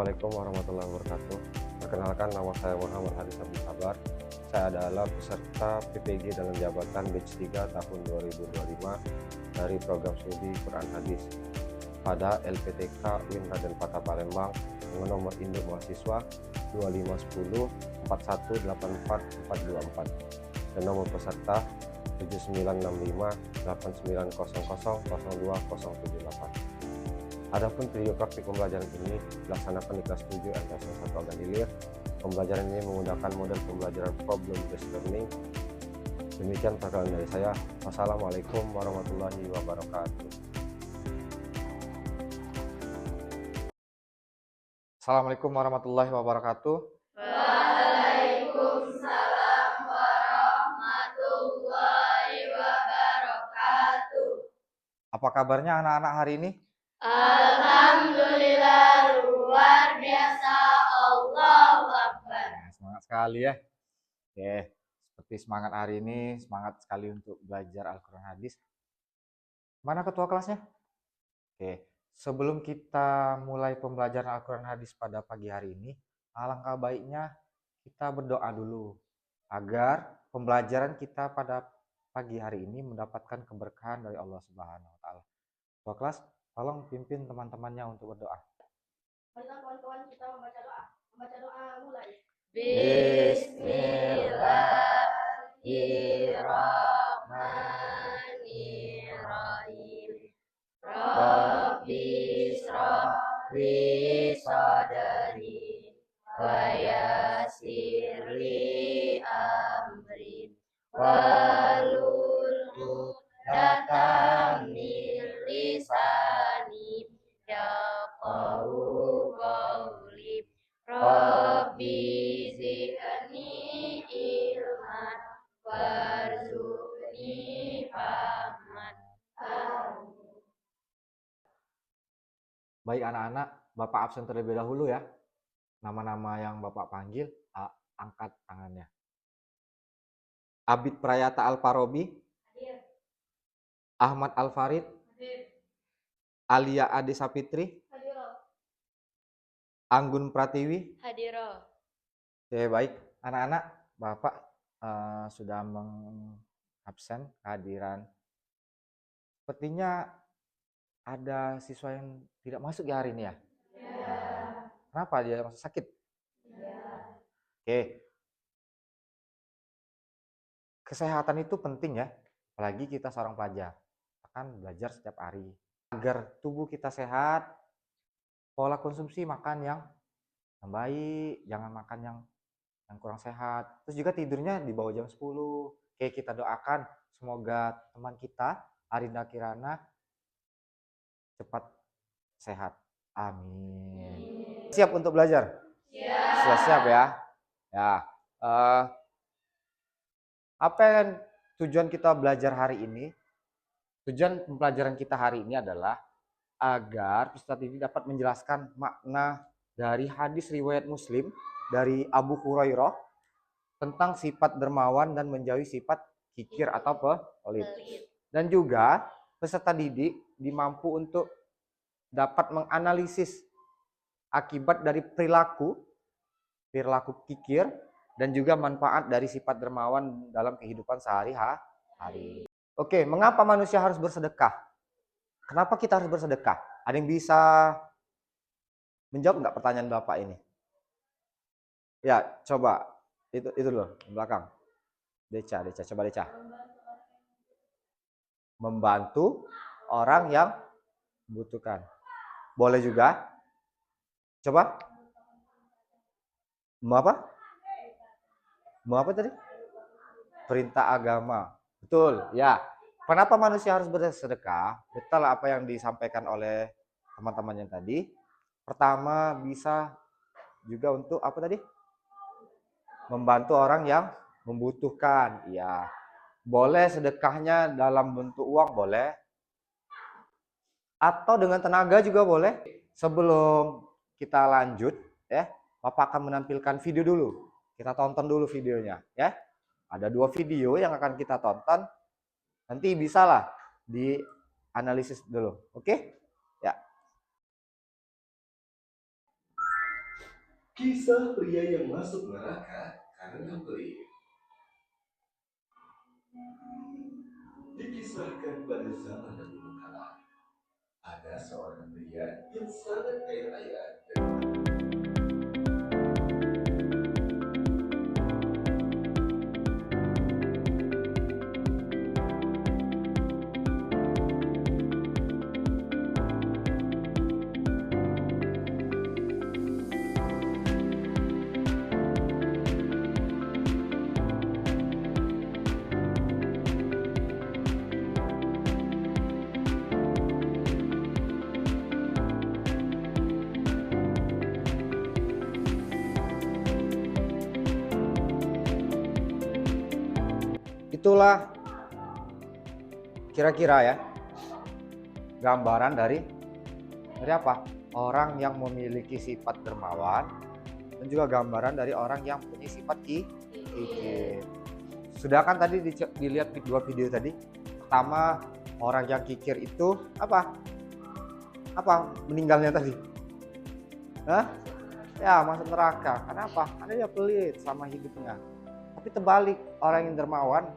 Assalamualaikum warahmatullahi wabarakatuh. Perkenalkan, nama saya Muhammad Haris Abdul Sabar. Saya adalah peserta PPG dalam jabatan batch 3 tahun 2025 dari program studi Quran Hadis pada LPTK UIN Raden Patah Palembang dengan nomor induk mahasiswa 2510 4184424 dan nomor peserta 7965 8900 020078. Adapun video praktik pembelajaran ini dilaksanakan di kelas 7 MTS 1 Agadir. Pembelajaran ini menggunakan model pembelajaran problem based learning. Demikian perkenalan dari saya. Wassalamualaikum warahmatullahi wabarakatuh. Assalamualaikum warahmatullahi wabarakatuh. Waalaikumsalam warahmatullahi wabarakatuh. Apa kabarnya anak-anak hari ini? Alhamdulillah, luar biasa. Allahu Akbar. Semangat sekali ya. Oke, seperti semangat hari ini, semangat sekali untuk belajar Al-Quran Hadis. Mana ketua kelasnya? Oke, sebelum kita mulai pembelajaran Al-Quran Hadis pada pagi hari ini, alangkah baiknya kita berdoa dulu agar pembelajaran kita pada pagi hari ini mendapatkan keberkahan dari Allah Subhanahu wa Ta'ala. Ketua kelas, tolong pimpin teman-temannya untuk berdoa. Marilah kawan-kawan kita membaca doa. Membaca doa mulai. Bismillahirrahmanirrahim. Rabbi shrah li sadri wa yassir li amri wahlul 'uqdatam min lisani yafqahu qawli. Rabbi zidni ilman warzuqni fahman. Amin. Baik anak-anak, Bapak absen terlebih dahulu ya. Nama-nama yang Bapak panggil, angkat tangannya. Abid Prayata Al-Farobi, Hadir. Ahmad Al-Farid, Hadir. Alia Ade Sapitri, Hadir. Anggun Pratiwi. Hadir. Oke, baik anak-anak, Bapak sudah mengabsen kehadiran. Sepertinya ada siswa yang tidak masuk ya hari ini ya? Ya. Kenapa dia masih sakit? Ya. Oke. Kesehatan itu penting ya, apalagi kita seorang pelajar. Akan belajar setiap hari. Agar tubuh kita sehat, pola konsumsi makan yang baik, jangan makan yang kurang sehat. Terus juga tidurnya di bawah jam 10. Oke, kita doakan semoga teman kita, Arinda Kirana, cepat sehat. Amin. Siap untuk belajar? Siap. Siap ya. Ya. Apa yang tujuan kita belajar hari ini? Tujuan pembelajaran kita hari ini adalah agar Ustadz ini dapat menjelaskan makna dari hadis riwayat Muslim dari Abu Hurairah tentang sifat dermawan dan menjauhi sifat kikir atau pelit. Dan juga peserta didik dimampu untuk dapat menganalisis akibat dari perilaku kikir dan juga manfaat dari sifat dermawan dalam kehidupan sehari-hari. Oke, mengapa manusia harus bersedekah? Kenapa kita harus bersedekah? Ada yang bisa menjawab nggak pertanyaan Bapak ini? Ya, coba itu dulu belakang. Deca, coba Deca. Membantu orang yang membutuhkan. Boleh juga. Coba. Mau apa? Mau apa tadi? Perintah agama. Betul, ya. Kenapa manusia harus bersedekah? Betul apa yang disampaikan oleh teman-teman yang tadi. Pertama, bisa juga untuk apa tadi? Membantu orang yang membutuhkan. Ya. Boleh sedekahnya dalam bentuk uang, boleh. Atau dengan tenaga juga boleh. Sebelum kita lanjut, ya, Bapak akan menampilkan video dulu. Kita tonton dulu videonya, ya. Ada 2 video yang akan kita tonton. Nanti bisalah dianalisis dulu, oke? Ya. Kisah pria yang masuk neraka karena pelit. Dikisahkan pada zaman dahulu kala, ada seorang pria yang sangat kaya raya. Itulah kira-kira ya gambaran dari apa? Orang yang memiliki sifat dermawan dan juga gambaran dari orang yang punya sifat kikir. Sudah kan tadi dilihat dua video tadi. Pertama, orang yang kikir itu apa? Meninggalnya tadi? Hah? Ya, masuk neraka. Kenapa? Karena dia pelit sama hidupnya. Tapi terbalik, orang yang dermawan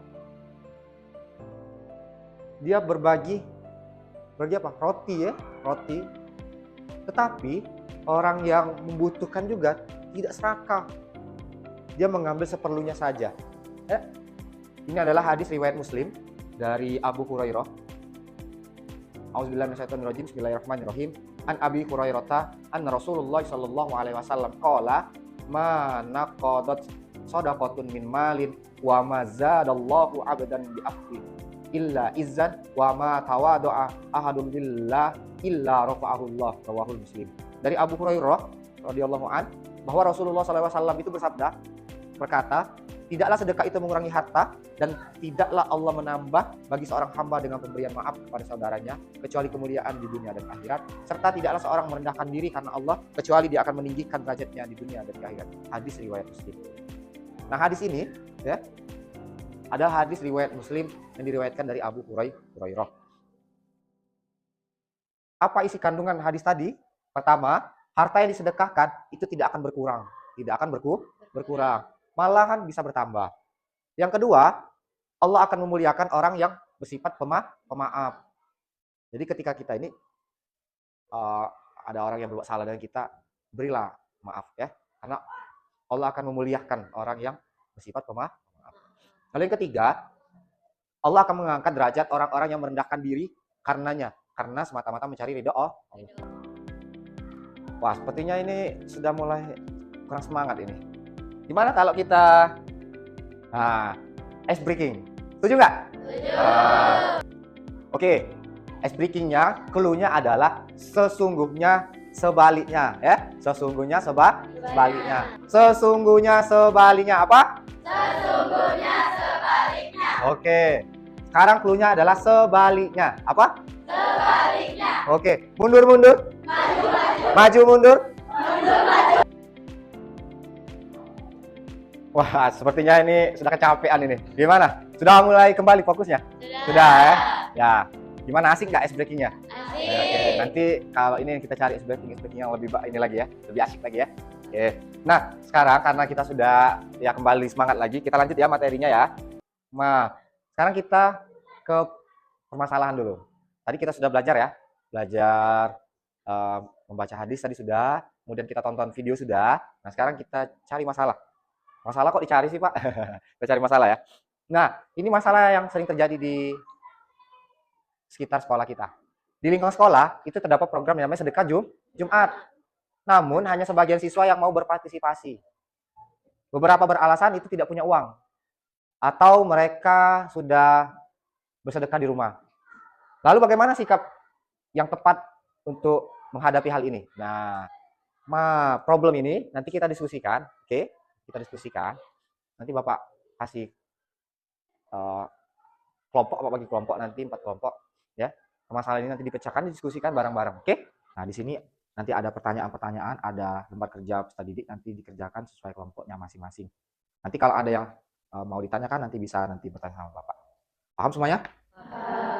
dia berbagi apa? Roti ya, roti. Tetapi orang yang membutuhkan juga tidak serakah. Dia mengambil seperlunya saja. Ini adalah hadis riwayat Muslim dari Abu Hurairah. Auzubillahi minasyaitonirrajim. Bismillahirrahmanirrahim. An Abi Hurairah an Rasulullah sallallahu alaihi wasallam qala ma naqadat shadaqatun min malin wa ma zadallahu 'abdan bi afwi illa izzan wa ma tawadu'a ahadun billah illa rafa'ahu Allah, rawahul Muslim. Dari Abu Hurairah radhiyallahu an bahwa Rasulullah sallallahu alaihi wasallam itu berkata, tidaklah sedekah itu mengurangi harta dan tidaklah Allah menambah bagi seorang hamba dengan pemberian maaf kepada saudaranya kecuali kemuliaan di dunia dan akhirat, serta tidaklah seorang merendahkan diri karena Allah kecuali dia akan meninggikan derajatnya di dunia dan di akhirat. Hadis riwayat Muslim. Nah, hadis ini ya ada hadis riwayat Muslim yang diriwayatkan dari Abu Hurairah. Apa isi kandungan hadis tadi? Pertama, harta yang disedekahkan itu tidak akan berkurang, berkurang, malahan bisa bertambah. Yang kedua, Allah akan memuliakan orang yang bersifat pemaaf. Jadi ketika kita ini ada orang yang berbuat salah dengan kita, berilah maaf ya, karena Allah akan memuliakan orang yang bersifat pemaaf. Lalu yang ketiga, Allah akan mengangkat derajat orang-orang yang merendahkan diri karenanya, karena semata-mata mencari ridho Allah. Wah, sepertinya ini sudah mulai kurang semangat ini. Gimana kalau kita ice breaking? Setuju nggak? Setuju. Oke, ice breakingnya, clue-nya adalah sesungguhnya sebaliknya ya. Sesungguhnya sebaliknya. Sesungguhnya sebaliknya apa? Sesungguhnya sebaliknya. Oke. Sekarang clue-nya adalah sebaliknya. Apa? Sebaliknya. Oke. Mundur. Maju mundur. Wah, sepertinya ini sudah kecapean ini. Gimana? Sudah mulai kembali fokusnya? Sudah ya? Ya. Gimana, asik nggak ice breaking-nya? Asik. Oke. Nanti kalau ini kita cari ice breaking yang lebih ini lagi ya. Lebih asik lagi ya. Oke. Nah, sekarang karena kita sudah ya kembali semangat lagi, kita lanjut ya materinya ya. Nah, sekarang kita ke permasalahan dulu. Tadi kita sudah belajar ya. Belajar membaca hadis tadi sudah. Kemudian kita tonton video sudah. Nah, sekarang kita cari masalah. Masalah kok dicari sih, Pak? Kita cari masalah ya. Nah, ini masalah yang sering terjadi di sekitar sekolah kita. Di lingkungan sekolah, itu terdapat program yang namanya sedekah Jumat. Namun, hanya sebagian siswa yang mau berpartisipasi. Beberapa beralasan itu tidak punya uang. Atau mereka sudah bersedekah di rumah. Lalu bagaimana sikap yang tepat untuk menghadapi hal ini? Nah, problem ini nanti kita diskusikan, oke? Kita diskusikan. Nanti Bapak kasih kelompok, Bapak bagi kelompok nanti 4 kelompok ya. Masalah ini nanti dipecahkan, didiskusikan bareng-bareng, oke? Nah, di sini nanti ada pertanyaan-pertanyaan, ada lembar kerja peserta didik nanti dikerjakan sesuai kelompoknya masing-masing. Nanti kalau ada yang mau ditanyakan nanti bisa bertanya sama Bapak. Paham semuanya?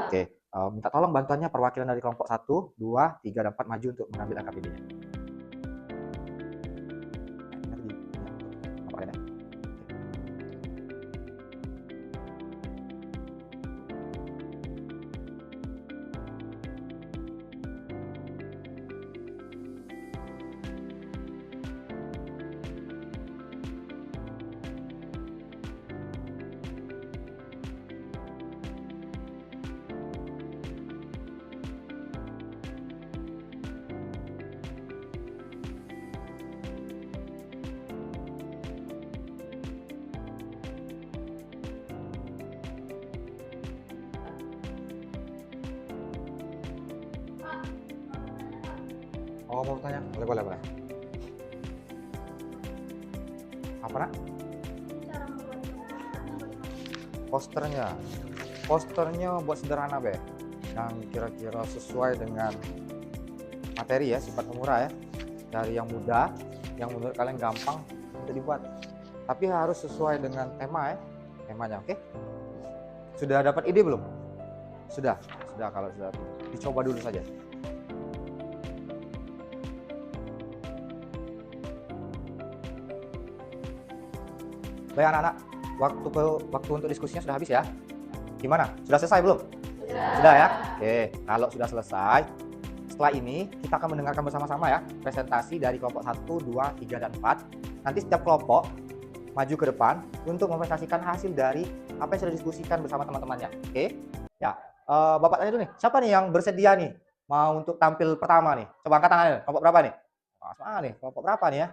Oke. Minta tolong bantuannya perwakilan dari kelompok 1, 2, 3, dan 4 maju untuk mengambil AKPD-nya. Oh, mau tanya? Boleh, boleh, boleh. Apa, Nak? Cara membuat Posternya. Posternya buat sederhana, Be. Yang kira-kira sesuai dengan materi ya, sifat pemurah ya. Dari yang mudah, yang menurut kalian gampang untuk dibuat. Tapi harus sesuai dengan tema ya. Temanya, oke? Sudah dapat ide belum? Sudah. Kalau sudah dicoba dulu saja. Baik anak-anak, waktu untuk diskusinya sudah habis ya. Gimana? Sudah selesai belum? Sudah ya? Oke, kalau sudah selesai, setelah ini kita akan mendengarkan bersama-sama ya presentasi dari kelompok 1, 2, 3, dan 4. Nanti setiap kelompok maju ke depan untuk mempresentasikan hasil dari apa yang sudah diskusikan bersama teman-temannya. Oke? Ya, Bapak tanya dulu nih, siapa nih yang bersedia nih mau untuk tampil pertama nih? Coba angkat tangannya, kelompok berapa nih? Nih, kelompok berapa nih ya?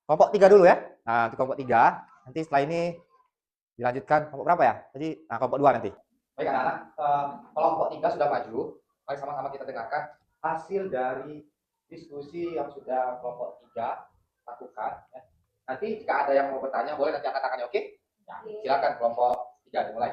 Kelompok 3 dulu ya. Nah, untuk kelompok 3, nanti setelah ini dilanjutkan kelompok berapa ya? Jadi, kelompok 2 nanti. Baik anak-anak, kelompok 3 sudah maju. Mari sama-sama kita dengarkan hasil dari diskusi yang sudah kelompok 3 lakukan. Ya. Nanti jika ada yang mau bertanya, boleh nanti angkat tangannya, oke? Ya, silakan kelompok 3 dimulai.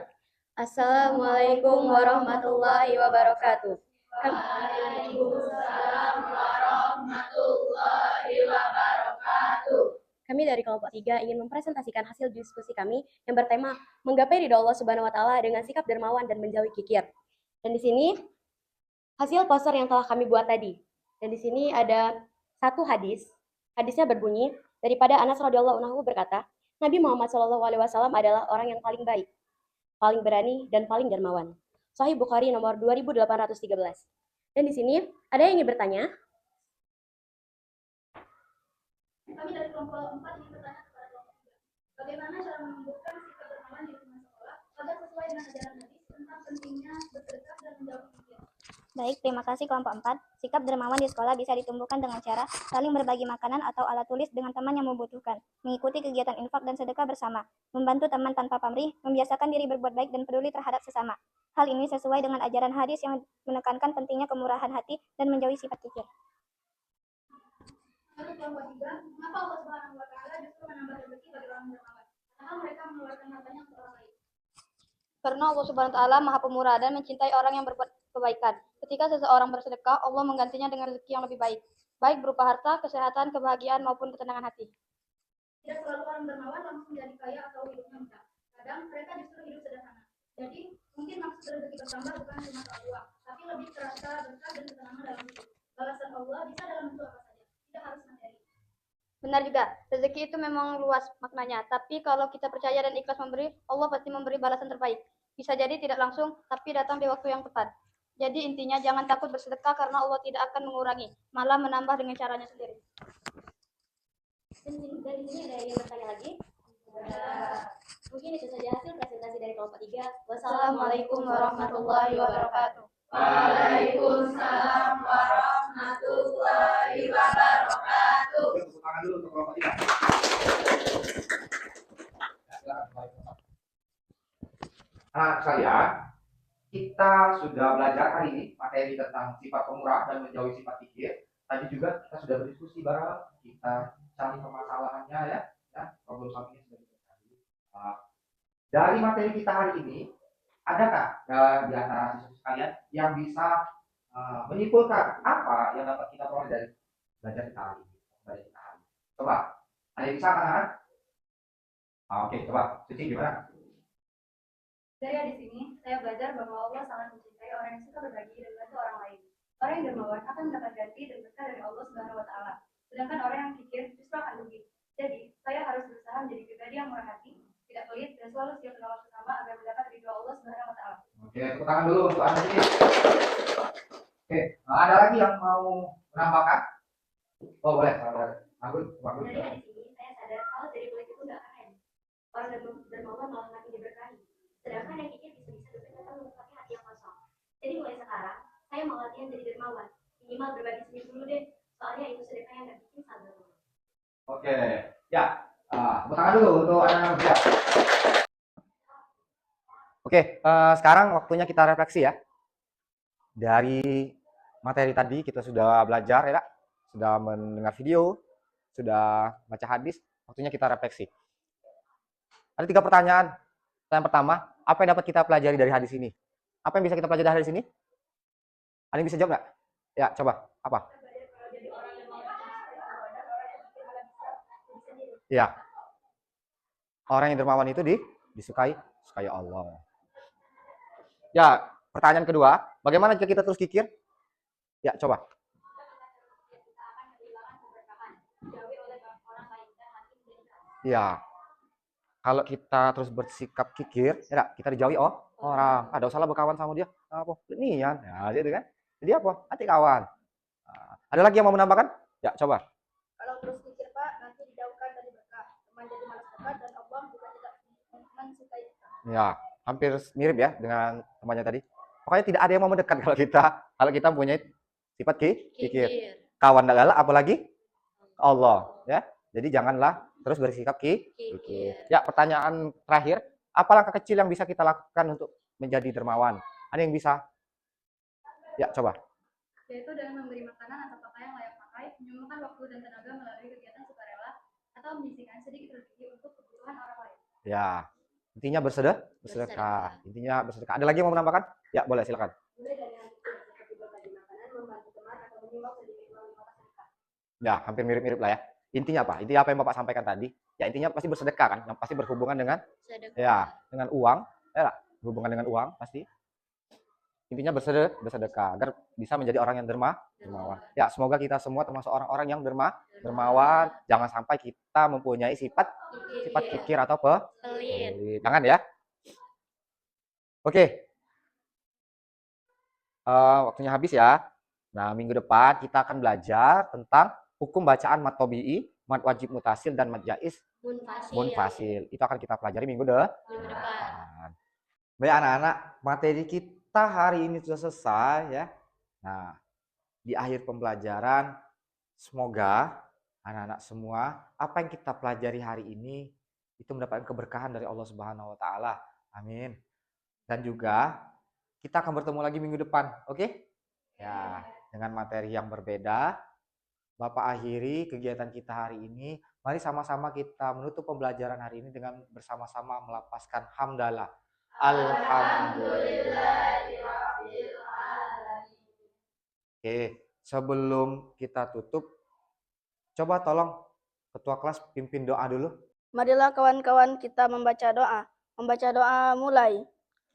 Assalamualaikum warahmatullahi wabarakatuh. Waalaikumsalam warahmatullahi wabarakatuh. Kami dari kelompok 3 ingin mempresentasikan hasil diskusi kami yang bertema menggapai ridho Allah Subhanahu wa taala dengan sikap dermawan dan menjauhi kikir. Dan di sini hasil poster yang telah kami buat tadi. Dan di sini ada satu hadis. Hadisnya berbunyi, daripada Anas radhiyallahu anhu berkata, Nabi Muhammad SAW adalah orang yang paling baik, paling berani, dan paling dermawan. Sahih Bukhari nomor 2813. Dan di sini ada yang ingin bertanya? Kami dari kelompok 4 ingin bertanya kepada kelompok 3. Bagaimana cara menumbuhkan sikap dermawan di lingkungan sekolah agar sesuai dengan ajaran hadis tentang pentingnya bersedekah dan menjauhi kikir? Baik, terima kasih kelompok 4. Sikap dermawan di sekolah bisa ditumbuhkan dengan cara saling berbagi makanan atau alat tulis dengan teman yang membutuhkan, mengikuti kegiatan infak dan sedekah bersama, membantu teman tanpa pamrih, membiasakan diri berbuat baik dan peduli terhadap sesama. Hal ini sesuai dengan ajaran hadis yang menekankan pentingnya kemurahan hati dan menjauhi sifat kikir. Menurut kelompok 3, mengapa Allah Subhanahu wa taala justru menambah rezeki bagi orang dermawan? Padahal mereka mengeluarkan hartanya untuk orang lain. Karena Allah Subhanahu wa taala Maha Pemurah dan mencintai orang yang berbuat kebaikan. Ketika seseorang bersedekah, Allah menggantinya dengan rezeki yang lebih baik, baik berupa harta, kesehatan, kebahagiaan maupun ketenangan hati. Tidak selalu orang dermawan langsung jadi kaya atau hidupnya mewah. Kadang mereka justru hidup sederhana. Jadi, mungkin maksud rezeki bertambah bukan cuma soal uang, tapi lebih terasa berkah dan ketenangan dalam hidup. Balasan Allah bisa dalam bentuk apa saja, tidak harus materi. Benar juga, rezeki itu memang luas maknanya, tapi kalau kita percaya dan ikhlas memberi, Allah pasti memberi balasan terbaik. Bisa jadi tidak langsung, tapi datang di waktu yang tepat. Jadi intinya jangan takut bersedekah karena Allah tidak akan mengurangi, malah menambah dengan caranya sendiri. Dan di sini ada yang bertanya lagi? Mungkin itu saja hasil presentasi dari kelompok 3. Wassalamualaikum warahmatullahi wabarakatuh. Waalaikumsalam warahmatullahi wabarakatuh. Tepuk tangan dulu untuk kelompok 3. Anak sekalian, kita sudah belajar hari ini materi tentang sifat pemurah dan menjauhi sifat kikir. Tadi juga kita sudah berdiskusi bareng, kita cari permasalahannya ya, problem solvingnya sudah kita cari. Dari materi kita hari ini, adakah di antara siswa sekalian yang bisa menyimpulkan apa yang dapat kita peroleh dari belajar kita hari ini? Coba, ada yang bisa kan? Oke, coba, Cici gimana? Dari hadis ini, saya belajar bahwa Allah sangat mencintai orang yang suka berbagi dan membantu orang lain. Orang yang dermawan akan mendapat ganti dan berkah dari Allah Subhanahu wa taala. Sedangkan orang yang kikir justru akan rugi. Jadi, saya harus berusaha menjadi pribadi yang murah hati, tidak pelit dan selalu siap menolong sesama agar mendapat ridho Allah Subhanahu wa taala. Oke, tepuk tangan dulu untuk Anda ini. Oke, ada lagi yang mau menambahkan? Oh, boleh. Bagus. Dari hadis ini, saya sadar kalau jadi pelit itu nggak keren. Orang dermawan malah makin diberkahi. Sedangkan yang kikir bisa-bisa berkata merupakan hati yang kosong. Jadi mulai sekarang, saya mau latihan jadi dermawan. Minimal berbagi senyum dulu deh, soalnya itu sedekah yang nggak bikin sabar. Oke, ya. Tepuk tangan dulu untuk anak-anak muda. Oke, sekarang waktunya kita refleksi ya. Dari materi tadi kita sudah belajar ya, sudah mendengar video, sudah baca hadis, waktunya kita refleksi. Ada 3 pertanyaan. Pertanyaan pertama, apa yang dapat kita pelajari dari hadis ini? Apa yang bisa kita pelajari dari hadis ini? Ada yang bisa jawab nggak? Ya, coba. Apa? Ya, orang yang dermawan itu disukai Allah. Ya, pertanyaan kedua, bagaimana jika kita terus kikir? Ya, coba. Ya, kalau kita terus bersikap kikir, ya kita dijauhi orang. Ada usahlah berkawan sama dia. Apa? Nian. Ya, gitu kan. Jadi apa? Hati kawan. Nah, ada lagi yang mau menambahkan? Ya, coba. Kalau terus pikir Pak, nanti dijauhkan dari berkah. Teman jadi malas dekat dan Allah juga tidak mensukai kita. Ya, hampir mirip ya dengan temannya tadi. Pokoknya tidak ada yang mau mendekat kalau kita punya sifat kikir. Kawan tidak galak, apalagi Allah, ya. Jadi janganlah terus bersikap kikir. Ya, pertanyaan terakhir, apa langkah kecil yang bisa kita lakukan untuk menjadi dermawan? Ada yang bisa? Ya, coba. Yaitu dengan memberi makanan atau pakaian layak pakai, menyumbangkan waktu dan tenaga melalui kegiatan sukarela, atau menyisihkan sedikit rezeki untuk kebutuhan orang lain. Ya, intinya bersedekah. Intinya bersedekah. Ada lagi yang mau menambahkan? Ya, boleh, silakan. Ya, hampir mirip-mirip lah ya. Intinya apa? Intinya apa yang Bapak sampaikan tadi? Ya, intinya pasti bersedekah kan? Yang pasti berhubungan dengan dengan uang, ya, berhubungan dengan uang pasti. Intinya bersedekah agar bisa menjadi orang yang dermawan. Ya, semoga kita semua termasuk orang-orang yang dermawan. Jangan sampai kita mempunyai sifat kikir atau pelit. Jangan ya. Oke. Waktunya habis ya. Nah, minggu depan kita akan belajar tentang hukum bacaan mad tabi'i, mad wajib mutasil, dan mad jaiz munfasil. Itu akan kita pelajari minggu depan. Baik anak-anak, materi kita hari ini sudah selesai ya. Nah, di akhir pembelajaran semoga anak-anak semua apa yang kita pelajari hari ini itu mendapatkan keberkahan dari Allah Subhanahu wa taala. Amin. Dan juga kita akan bertemu lagi minggu depan, oke? Ya, dengan materi yang berbeda. Bapak akhiri kegiatan kita hari ini. Mari sama-sama kita menutup pembelajaran hari ini dengan bersama-sama melapaskan hamdalah. Alhamdulillahirabbil alamin. Oke, sebelum kita tutup, coba tolong ketua kelas pimpin doa dulu. Marilah kawan-kawan kita membaca doa. Membaca doa mulai.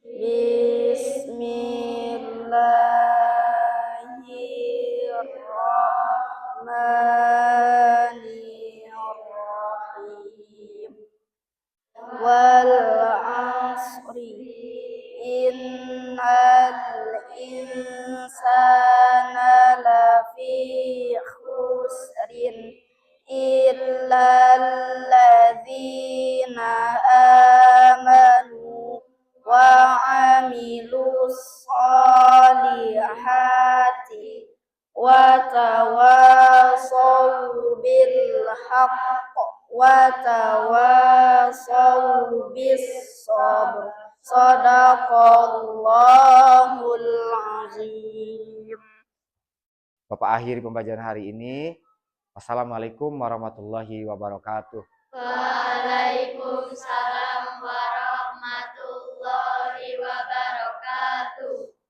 Bismillahirrahmanirrahim. Wal asri innal insana lafi khusrin illal ladzina amanu wa amilus solihati wa tawasaw bil haqq wa tawasaw bis sabr. Shadaqallahul azim. Bapak akhiri pembelajaran hari ini. Wassalamualaikum warahmatullahi wabarakatuh. Waalaikumsalam warahmatullahi wabarakatuh.